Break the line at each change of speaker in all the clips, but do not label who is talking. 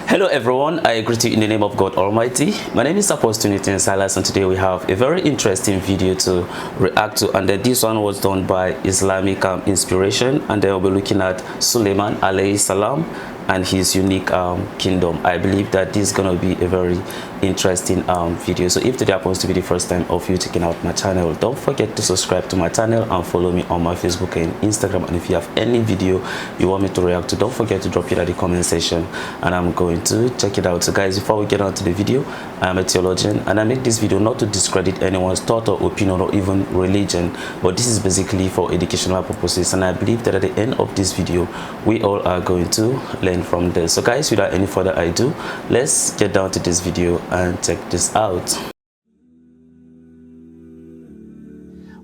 Hello everyone, I greet you in the name of God Almighty. My name is Apostle Silas, and today we have a very interesting video to react to, and this one was done by Islamic inspiration, and then we'll be looking at Suleiman alayhi salam and his unique kingdom. I believe that this is going to be a very interesting video. So if today happens to be the first time of you checking out my channel, don't forget to subscribe to my channel and follow me on my Facebook and Instagram. And if you have any video you want me to react to, don't forget to drop it at the comment section and I'm going to check it out. So guys, before we get on to the video, I am a theologian and I make this video not to discredit anyone's thought or opinion or even religion, but this is basically for educational purposes, and I believe that at the end of this video we all are going to learn from this. So guys, without any further ado, let's get down to this video and check this out.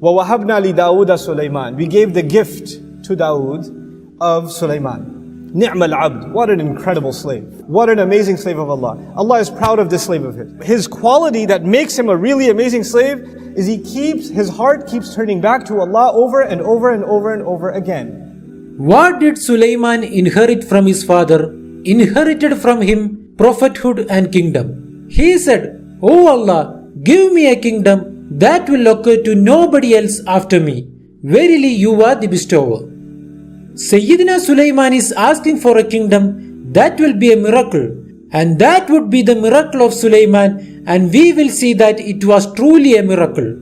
وَوَهَبْنَا لِدَاوُدَ سُلَيْمَانَ. We gave the gift to Dawood of Suleiman. نِعْمَ الْعَبْدُ. What an incredible slave. What an amazing slave of Allah. Allah is proud of this slave of his. His quality that makes him a really amazing slave is his heart keeps turning back to Allah over and over and over and over again.
What did Suleiman inherit from his father? Inherited from him prophethood and kingdom. He said, "O Allah, give me a kingdom that will occur to nobody else after me. Verily you are the bestower." Sayyidina Suleiman is asking for a kingdom that will be a miracle, and that would be the miracle of Suleiman, and we will see that it was truly a miracle.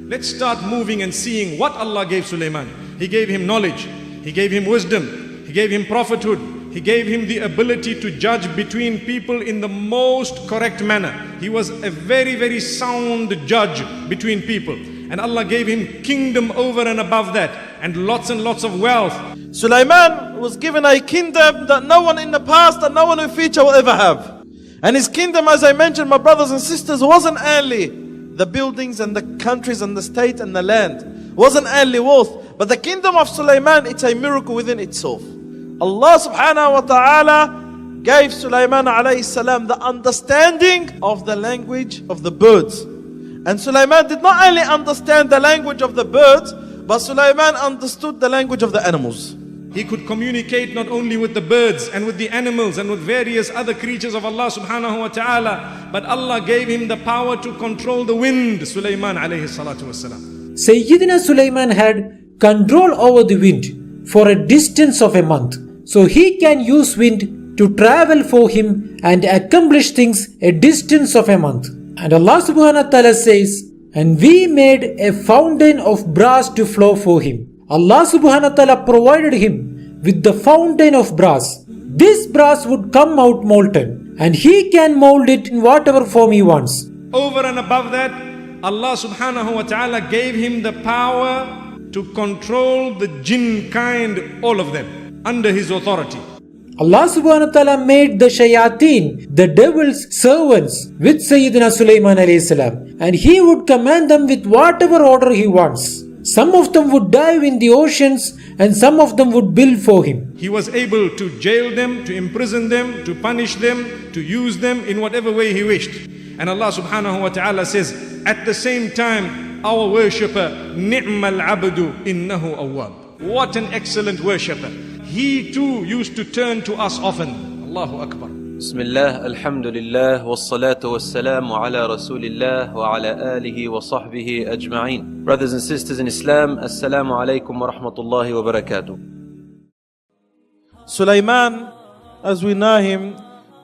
Let's start moving and seeing what Allah gave Suleiman. He gave him knowledge, He gave him wisdom, He gave him prophethood, He gave him the ability to judge between people in the most correct manner. He was a very, very sound judge between people. And Allah gave him kingdom over and above that, and lots of wealth.
Suleiman was given a kingdom that no one in the past and no one in the future will ever have. And his kingdom, as I mentioned, my brothers and sisters, wasn't only the buildings and the countries and the state and the land. Wasn't only wealth. But the kingdom of Suleiman, it's a miracle within itself. Allah subhanahu wa ta'ala gave Suleiman alayhi salam the understanding of the language of the birds. And Suleiman did not only understand the language of the birds, but Suleiman understood the language of the animals.
He could communicate not only with the birds and with the animals and with various other creatures of Allah subhanahu wa ta'ala, but Allah gave him the power to control the wind, Suleiman alayhi salatu wasalam.
Sayyidina Suleiman had control over the wind for a distance of a month. So he can use wind to travel for him and accomplish things a distance of a month. And Allah subhanahu wa ta'ala says, "And we made a fountain of brass to flow for him." Allah subhanahu wa ta'ala provided him with the fountain of brass. This brass would come out molten, and he can mold it in whatever form he wants.
Over and above that, Allah subhanahu wa ta'ala gave him the power to control the jinn kind, all of them, under his authority.
Allah subhanahu wa ta'ala made the shayateen, the devil's servants, with Sayyidina Suleiman alayhi salam, and he would command them with whatever order he wants. Some of them would dive in the oceans and some of them would build for him.
He was able to jail them, to imprison them, to punish them, to use them in whatever way he wished. And Allah subhanahu wa ta'ala says, at the same time, our worshipper, ni'mal abdu innahu awwab. What an excellent worshipper. He too used to turn to us often. Allahu Akbar.
Bismillah, alhamdulillah, wassalatu wassalamu ala rasulillah wa ala alihi wa sahbihi ajma'in. Brothers and sisters in Islam, assalamu alaikum wa rahmatullahi wa barakatuh.
Suleiman, as we know him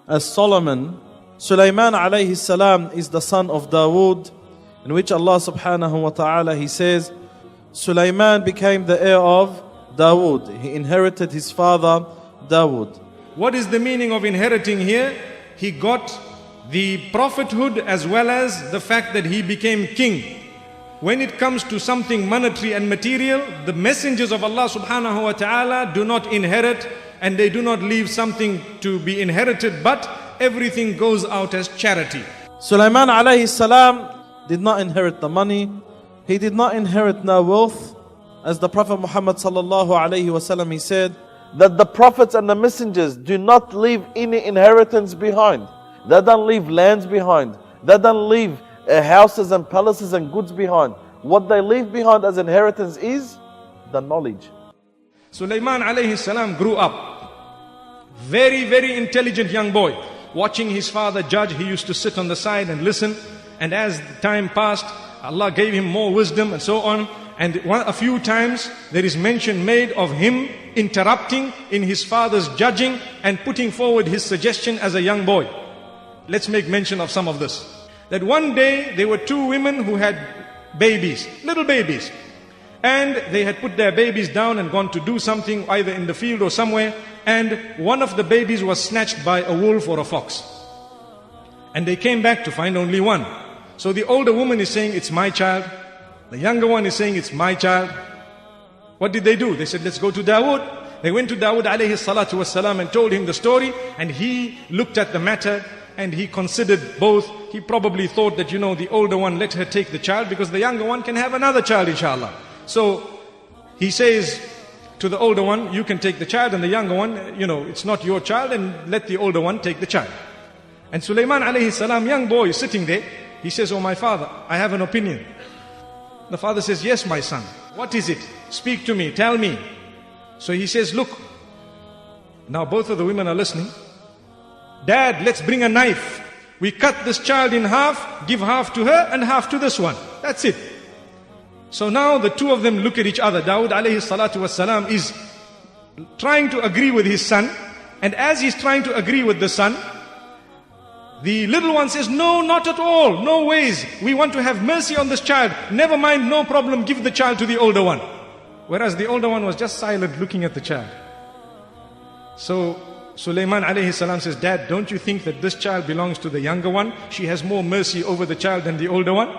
as Solomon, Suleiman alayhi salam is the son of Dawood, in which Allah subhanahu wa ta'ala, He says, Suleiman became the heir of Dawood. He inherited his father Dawood.
What is the meaning of inheriting here? He got the prophethood as well as the fact that he became king. When it comes to something monetary and material, the messengers of Allah subhanahu wa ta'ala do not inherit, and they do not leave something to be inherited, but everything goes out as charity.
Suleiman alayhi salam did not inherit the money. He did not inherit no wealth. As the Prophet Muhammad sallallahu alayhi wasallam, he said that the prophets and the messengers do not leave any inheritance behind. They don't leave lands behind. They don't leave houses and palaces and goods behind. What they leave behind as inheritance is the knowledge.
Suleiman alayhi salam grew up. Very, very intelligent young boy. watching his father judge, he used to sit on the side and listen. And as time passed, Allah gave him more wisdom and so on. And a few times there is mention made of him interrupting in his father's judging and putting forward his suggestion as a young boy. Let's make mention of some of this. That one day there were two women who had babies, little babies. And they had put their babies down and gone to do something either in the field or somewhere. And one of the babies was snatched by a wolf or a fox. And they came back to find only one. So the older woman is saying, it's my child. The younger one is saying, it's my child. What did they do? They said, let's go to Dawood. They went to Dawood alayhi salatu wasalam and told him the story. And he looked at the matter and he considered both. He probably thought that, the older one, let her take the child because the younger one can have another child, inshallah. So he says to the older one, you can take the child, and the younger one, it's not your child, and let the older one take the child. And Suleiman alayhi salam, young boy, is sitting there. He says, oh my father, I have an opinion. The father says, yes my son. What is it? Speak to me, tell me. So he says, look. Now both of the women are listening. Dad, let's bring a knife. We cut this child in half, give half to her and half to this one. That's it. So now the two of them look at each other. Dawood alayhi salatu wasalam is trying to agree with his son. And as he's trying to agree with the son, the little one says, no, not at all, no ways. We want to have mercy on this child. Never mind, no problem, give the child to the older one. Whereas the older one was just silent looking at the child. So Suleiman alayhi salam says, Dad, don't you think that this child belongs to the younger one? She has more mercy over the child than the older one.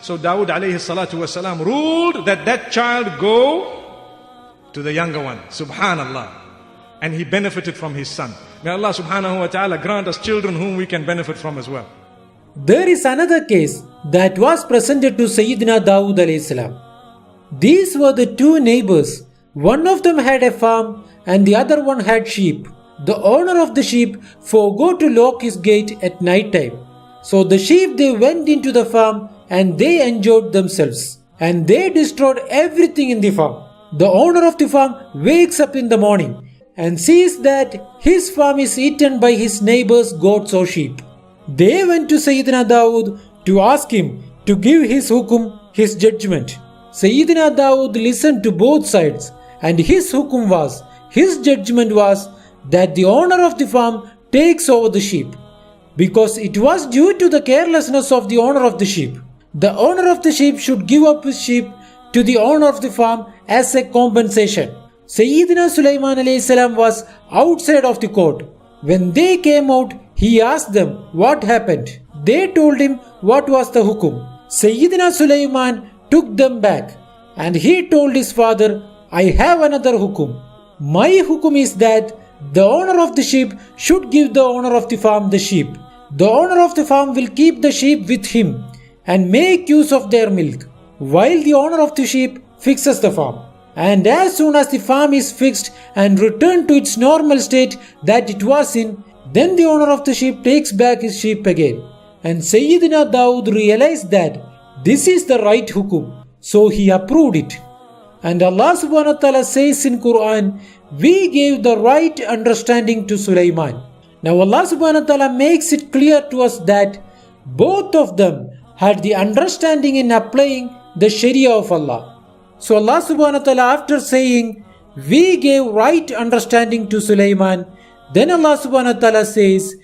So Dawood alayhi salatu wasalam ruled that child go to the younger one. Subhanallah. And he benefited from his son. May Allah subhanahu wa ta'ala grant us children whom we can benefit from as well.
There is another case that was presented to Sayyidina Dawood alayhi salam. These were the two neighbors. One of them had a farm and the other one had sheep. The owner of the sheep forgot to lock his gate at night time. So the sheep, they went into the farm and they enjoyed themselves. And they destroyed everything in the farm. The owner of the farm wakes up in the morning and sees that his farm is eaten by his neighbor's goats or sheep. They went to Sayyidina Dawood to ask him to give his hukum, his judgment. Sayyidina Dawood listened to both sides, and his judgment was that the owner of the farm takes over the sheep, because it was due to the carelessness of the owner of the sheep. The owner of the sheep should give up his sheep to the owner of the farm as a compensation. Sayyidina Suleiman alayhi salam was outside of the court. When they came out, he asked them what happened. They told him what was the hukum. Sayyidina Suleiman took them back and he told his father, I have another hukum. My hukum is that the owner of the sheep should give the owner of the farm the sheep. The owner of the farm will keep the sheep with him and make use of their milk, while the owner of the sheep fixes the farm. And as soon as the farm is fixed and returned to its normal state that it was in, then the owner of the sheep takes back his sheep again. And Sayyidina Dawood realized that this is the right hukum, so he approved it. And Allah subhanahu wa ta'ala says in Quran, we gave the right understanding to Suleiman. Now Allah subhanahu wa ta'ala makes it clear to us that both of them had the understanding in applying the Sharia of Allah. So Allah subhanahu wa ta'ala, after saying, we gave right understanding to Suleiman, then Allah subhanahu wa ta'ala says,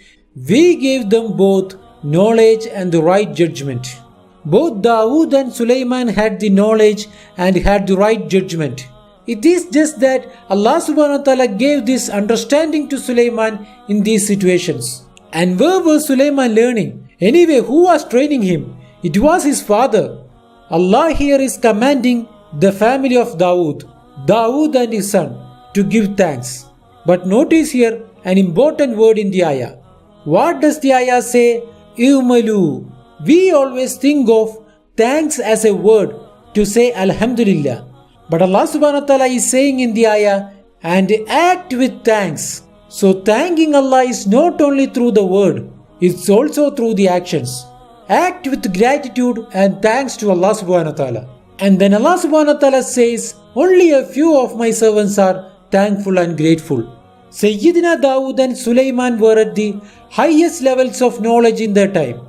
we gave them both knowledge and the right judgment. Both Dawood and Suleiman had the knowledge and had the right judgment. It is just that Allah subhanahu wa ta'ala gave this understanding to Suleiman in these situations. And where was Suleiman learning? Anyway, who was training him? It was his father. Allah here is commanding the family of Dawood and his son, to give thanks. But notice here an important word in the ayah. What does the ayah say? I'malu. We always think of thanks as a word to say Alhamdulillah. But Allah subhanahu wa ta'ala is saying in the ayah, and act with thanks. So thanking Allah is not only through the word, it's also through the actions. Act with gratitude and thanks to Allah subhanahu wa ta'ala. And then Allah subhanahu wa ta'ala says, only a few of my servants are thankful and grateful. Sayyidina Dawood and Suleiman were at the highest levels of knowledge in their time.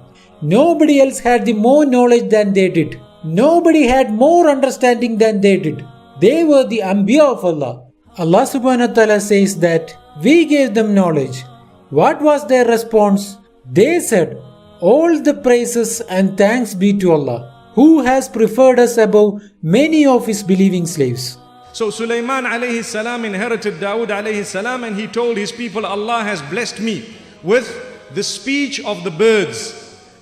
Nobody else had the more knowledge than they did. Nobody had more understanding than they did. They were the Anbiya of Allah. Allah subhanahu wa ta'ala says that we gave them knowledge. What was their response? They said, all the praises and thanks be to Allah, who has preferred us above many of his believing slaves.
So Suleiman alayhi salam inherited Dawood alayhi salam, and he told his people, Allah has blessed me with the speech of the birds,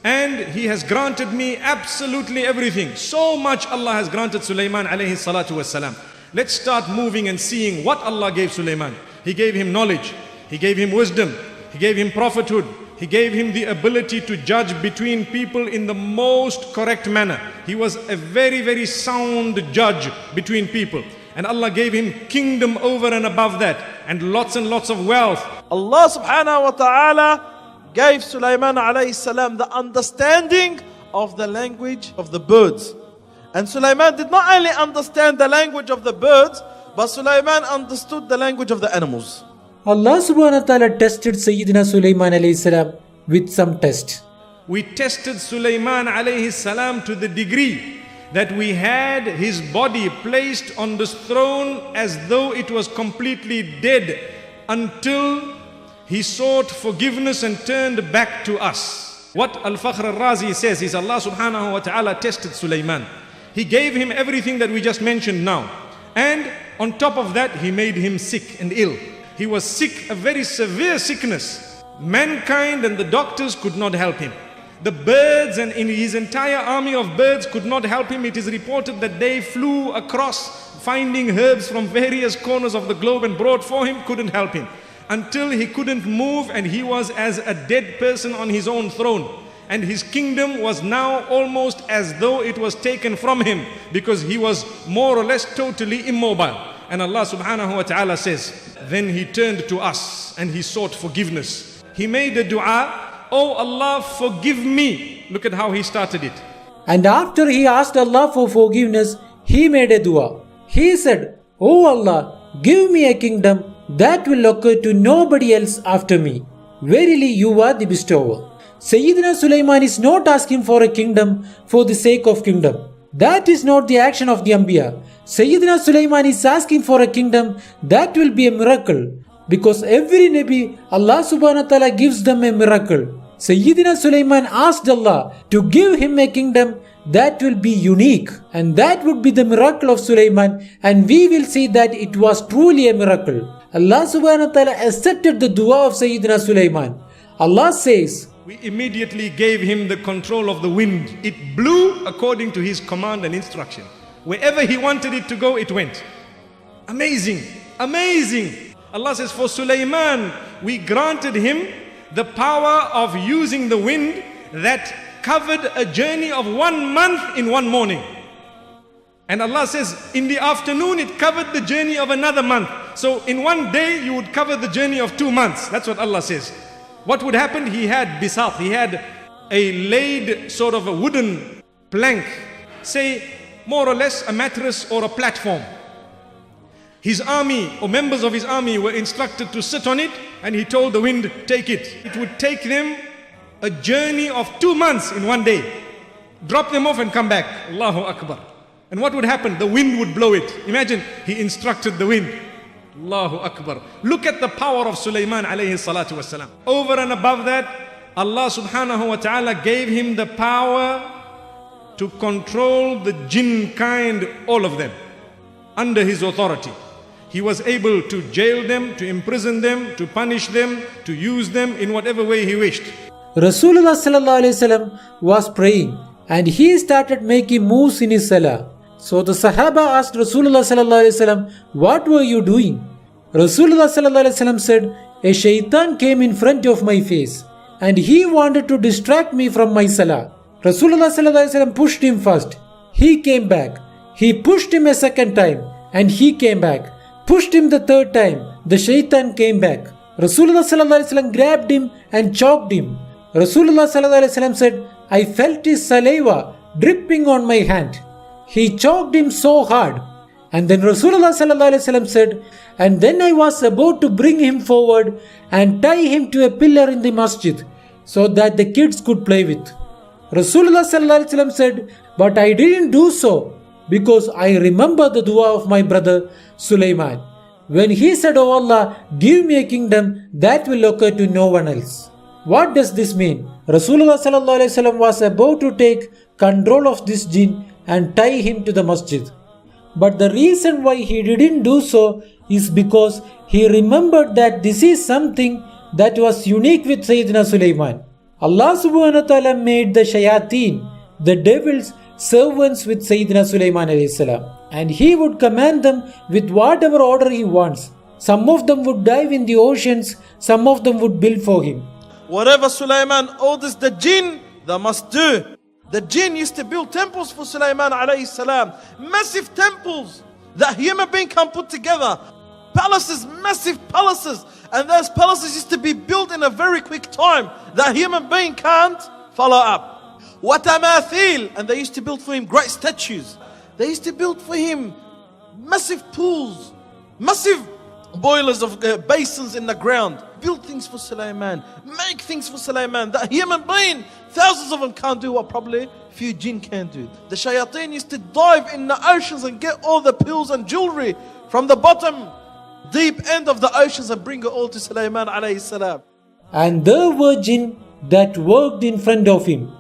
and he has granted me absolutely everything. So much Allah has granted Suleiman alayhi salatu wasalam. Let's start moving and seeing what Allah gave Suleiman. He gave him knowledge, he gave him wisdom, he gave him prophethood, he gave him the ability to judge between people in the most correct manner. He was a very, very sound judge between people. And Allah gave him kingdom over and above that, and lots of wealth.
Allah subhanahu wa ta'ala gave Suleiman alayhi salam the understanding of the language of the birds. And Suleiman did not only understand the language of the birds, but Suleiman understood the language of the animals.
Allah subhanahu wa ta'ala tested Sayyidina Suleiman alayhi salam with some test.
We tested Suleiman alayhi salam to the degree that we had his body placed on this throne as though it was completely dead, until he sought forgiveness and turned back to us. What Al-Fakhr al-Razi says is Allah subhanahu wa ta'ala tested Suleiman. He gave him everything that we just mentioned now. And on top of that, he made him sick and ill. He was sick, a very severe sickness. Mankind and the doctors could not help him. The birds and in his entire army of birds could not help him. It is reported that they flew across, finding herbs from various corners of the globe and brought for him, couldn't help him. Until he couldn't move, and he was as a dead person on his own throne. And his kingdom was now almost as though it was taken from him, because he was more or less totally immobile. And Allah subhanahu wa ta'ala says, then he turned to us and he sought forgiveness. He made a dua, oh Allah, forgive me. Look at how he started it.
And after he asked Allah for forgiveness, he made a dua. He said, oh Allah, give me a kingdom that will occur to nobody else after me. Verily you are the bestower. Sayyidina Suleiman is not asking for a kingdom for the sake of kingdom. That is not the action of the Anbiya. Sayyidina Suleiman is asking for a kingdom that will be a miracle. Because every Nabi, Allah subhanahu wa ta'ala gives them a miracle. Sayyidina Suleiman asked Allah to give him a kingdom that will be unique. And that would be the miracle of Suleiman. And we will see that it was truly a miracle. Allah subhanahu wa ta'ala accepted the dua of Sayyidina Suleiman. Allah says,
we immediately gave him the control of the wind. It blew according to his command and instruction. Wherever he wanted it to go, it went. Amazing, amazing. Allah says, for Suleiman, we granted him the power of using the wind that covered a journey of 1 month in one morning. And Allah says, in the afternoon, it covered the journey of another month. So in one day, you would cover the journey of 2 months. That's what Allah says. What would happen? He had bisat, he had a laid sort of a wooden plank, say more or less a mattress or a platform. His army or members of his army were instructed to sit on it, and he told the wind, take it. It would take them a journey of 2 months in one day. Drop them off and come back. Allahu Akbar. And what would happen? The wind would blow it. Imagine, he instructed the wind. Allahu Akbar. Look at the power of Suleiman alayhi salatu wasalam. Over and above that, Allah subhanahu wa ta'ala gave him the power to control the jinn kind, all of them, under his authority. He was able to jail them, to imprison them, to punish them, to use them in whatever way he wished.
Rasulullah sallallahu alaihi wasallam was praying, and he started making moves in his salah. So the Sahaba asked Rasulullah sallallahu alaihi wasallam, what were you doing? Rasulullah sallallahu alaihi wasallam said, a shaitan came in front of my face and he wanted to distract me from my salah. Rasulullah sallallahu alaihi wasallam pushed him first. He came back. He pushed him a second time and he came back. Pushed him the third time. The shaitan came back. Rasulullah sallallahu alaihi wasallam grabbed him and choked him. Rasulullah sallallahu alaihi wasallam said, I felt his saliva dripping on my hand. He choked him so hard. And then Rasulullah sallallahu alaihi wasallam said, and then I was about to bring him forward and tie him to a pillar in the masjid so that the kids could play with. Rasulullah sallallahu alaihi wasallam said, but I didn't do so because I remember the dua of my brother Suleiman, when he said, "Oh Allah, give me a kingdom that will occur to no one else." What does this mean? Rasulullah sallallahu alaihi wasallam was about to take control of this jinn and tie him to the masjid. But the reason why he didn't do so is because he remembered that this is something that was unique with Sayyidina Suleiman. Allah subhanahu wa ta'ala made the shayateen, the devils, servants with Sayyidina Suleiman alayhi salam, and he would command them with whatever order he wants. Some of them would dive in the oceans, some of them would build for him.
Whatever Suleiman orders the jinn, they must do. The jinn used to build temples for Suleiman alayhi salam. Massive temples that human being can put together. Palaces, massive palaces. And those palaces used to be built in a very quick time that human being can't follow up. Watamathil. And they used to build for him great statues. They used to build for him massive pools, massive boilers of basins in the ground. Build things for Suleiman, make things for Suleiman that human being, thousands of them can't do what probably few jinn can do. The shayateen used to dive in the oceans and get all the pills and jewelry from the bottom, deep end of the oceans and bring it all to Suleiman alayhi salam.
And there were jinn that worked in front of him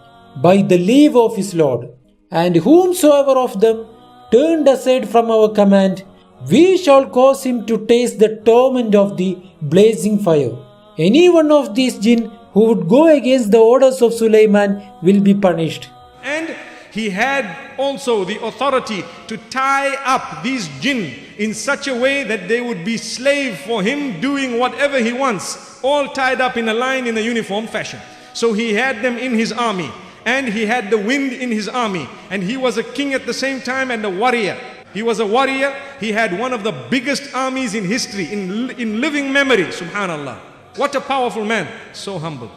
by the leave of his Lord. And whomsoever of them turned aside from our command, we shall cause him to taste the torment of the blazing fire. Any one of these jinn who would go against the orders of Suleiman will be punished.
And he had also the authority to tie up these jinn in such a way that they would be slave for him, doing whatever he wants, all tied up in a line in a uniform fashion. So he had them in his army, and he had the wind in his army, and he was a king at the same time and a warrior. He was a warrior. He had one of the biggest armies in history, in living memory. Subhanallah. What a powerful man. So humble.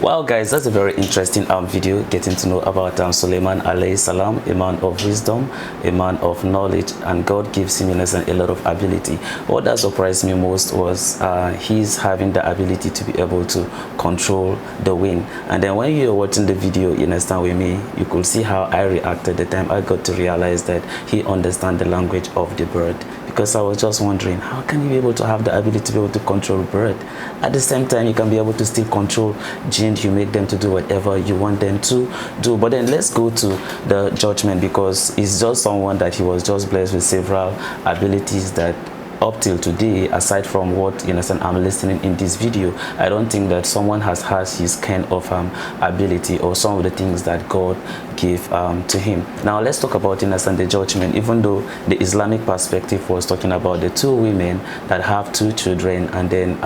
Well guys, that's a very interesting video, getting to know about Suleiman alayhi salam, a man of wisdom, a man of knowledge, and God gives him a lot of ability. What that surprised me most was he's having the ability to be able to control the wind. And then when you're watching the video, you understand with me, you could see how I reacted the time I got to realize that he understands the language of the bird. Because I was just wondering, how can you be able to have the ability to be able to control bird? At the same time, you can be able to still control jinn. You make them to do whatever you want them to do. But then let's go to the judgment, because it's just someone that he was just blessed with several abilities that up till today, aside from what I'm listening in this video, I don't think that someone has his kind of ability or some of the things that God gave to him. Now let's talk about the judgment. Even though the Islamic perspective was talking about the two women that have two children, and then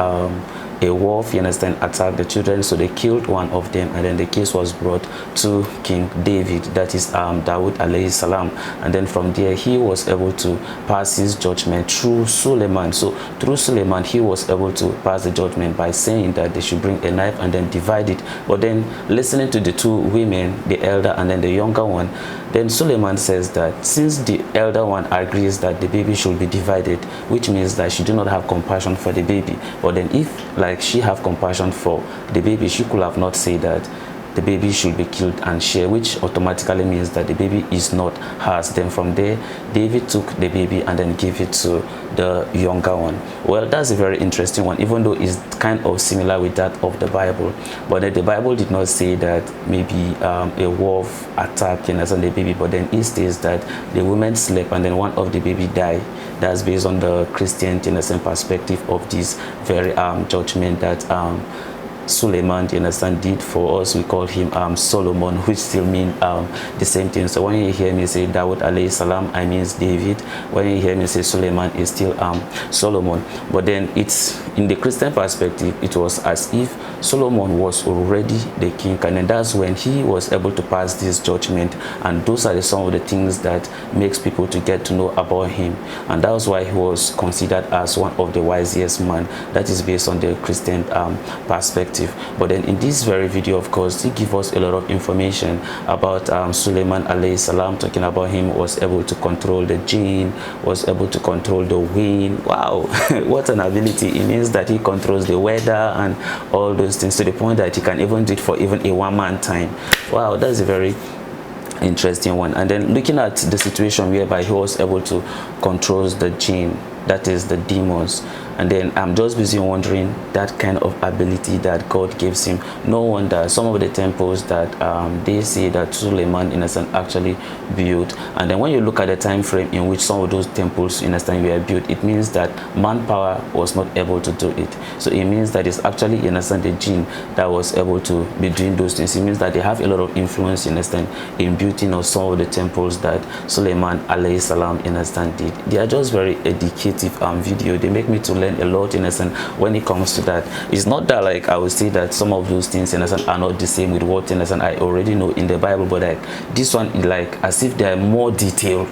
a wolf, attacked the children, so they killed one of them, and then the case was brought to King David, that is Dawood alayhi salam, and then from there he was able to pass his judgment through Suleiman. So through Suleiman he was able to pass the judgment by saying that they should bring a knife and then divide it. But then listening to the two women, the elder and then the younger one, then Suleiman says that since the elder one agrees that the baby should be divided, which means that she do not have compassion for the baby. But then if she have compassion for the baby, she could have not said that the baby should be killed and shared, which automatically means that the baby is not hers. Then from there, David took the baby and then gave it to the younger one. Well, that's a very interesting one, even though it's kind of similar with that of the Bible. But the Bible did not say that maybe a wolf attacked the baby, but then it says that the woman slept and then one of the baby died. That's based on the Christian perspective of this very judgment that Suleiman, did for us. We call him Solomon, which still mean the same thing. So when you hear me say Dawood alayhi salam, I means David. When you hear me say Suleiman, it's still Solomon. But then it's in the Christian perspective, it was as if Solomon was already the king, and then that's when he was able to pass this judgment. And those are some of the things that makes people to get to know about him, and that was why he was considered as one of the wisest men. That is based on the Christian perspective. But then in this very video, of course, he gives us a lot of information about Suleiman alayhi salam, talking about him was able to control the jinn, was able to control the wind. Wow, what an ability. It means that he controls the weather and all those things, to the point that he can even do it for even a one-man time. Wow, that's a very interesting one. And then looking at the situation whereby he was able to control the jinn, that is the demons. And then I'm just busy wondering that kind of ability that God gives him. No wonder some of the temples that they say that Suleiman in a sense actually built, and then when you look at the time frame in which some of those temples in a sense were built, it means that manpower was not able to do it. So it means that it's actually in a sense the jinn that was able to be doing those things. It means that they have a lot of influence in a sense in building of some of the temples that Suleiman alayhi salam in a sense did. They are just very educative video. They make me to learn a lot in a sense when it comes to that. It's not that like I would say that some of those things in a sense are not the same with what in a sense I already know in the Bible, but like this one is like as if they are more detailed.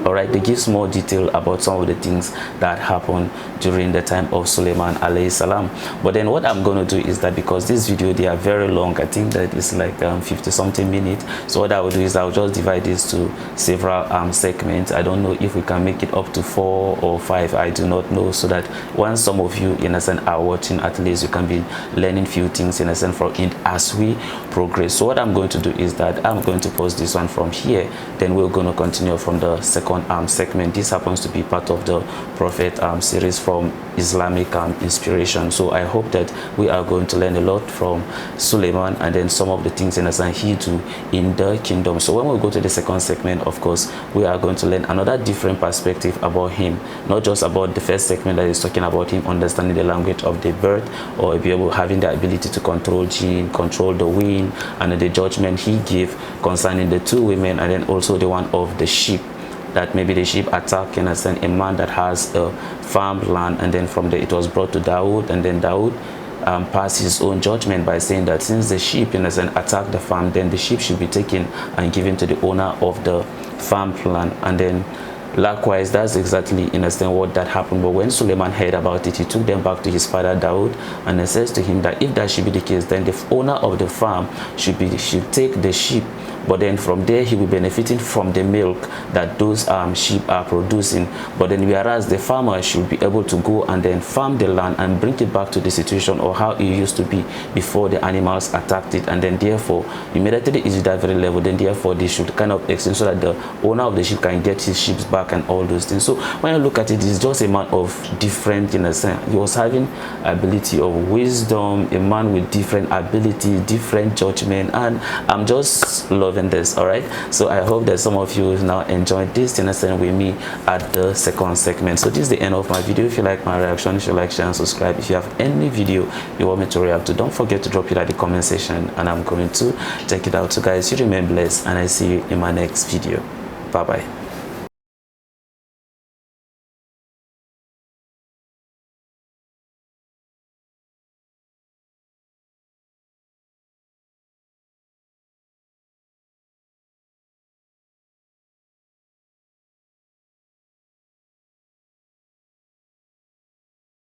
All right, they give more detail about some of the things that happened during the time of Suleiman alayhi salam. But then what I'm going to do is that, because this video, they are very long, I think that it's like 50 something minutes. So what I will do is I'll just divide this to several segments. I don't know if we can make it up to 4 or 5, I do not know, so that once some of you in a sense are watching, at least you can be learning few things in a sense from it as we progress. So what I'm going to do is that I'm going to pause this one from here, then we're going to continue from the second segment. This happens to be part of the Prophet series from Islamic inspiration. So I hope that we are going to learn a lot from Suleiman, and then some of the things in a sense he do in the kingdom. So when we go to the second segment, of course, we are going to learn another different perspective about him, not just about the first segment that is talking about him understanding the language of the bird, or be able having the ability to control jinn, control the wind, and the judgment he gave concerning the 2 women, and then also the one of the sheep, that maybe the sheep attack in a sense a man that has a farmed land, and then from there it was brought to Dawood, and then Dawood passed his own judgment by saying that since the sheep in a sense attacked the farm, then the sheep should be taken and given to the owner of the farmed land. And then likewise, that's exactly in a sense what that happened. But when Suleiman heard about it, he took them back to his father Dawood, and he says to him that if that should be the case, then the owner of the farm should take the sheep, but then from there he will be benefiting from the milk that those sheep are producing. But then whereas the farmer should be able to go and then farm the land and bring it back to the situation or how it used to be before the animals attacked it, and then therefore immediately it is that very level, then therefore they should kind of extend so that the owner of the sheep can get his sheep back and all those things. So when you look at it, it's just a man of different in a sense. He was having ability of wisdom, a man with different ability, different judgment, and I'm just loving this. All right, so I hope that some of you now enjoyed this in a sense with me at the second segment. So this is the end of my video. If you like my reaction, you should like, share, and subscribe. If you have any video you want me to react to, don't forget to drop it at the comment section, and I'm going to check it out. So guys, you remain blessed, and I see you in my next video. Bye bye.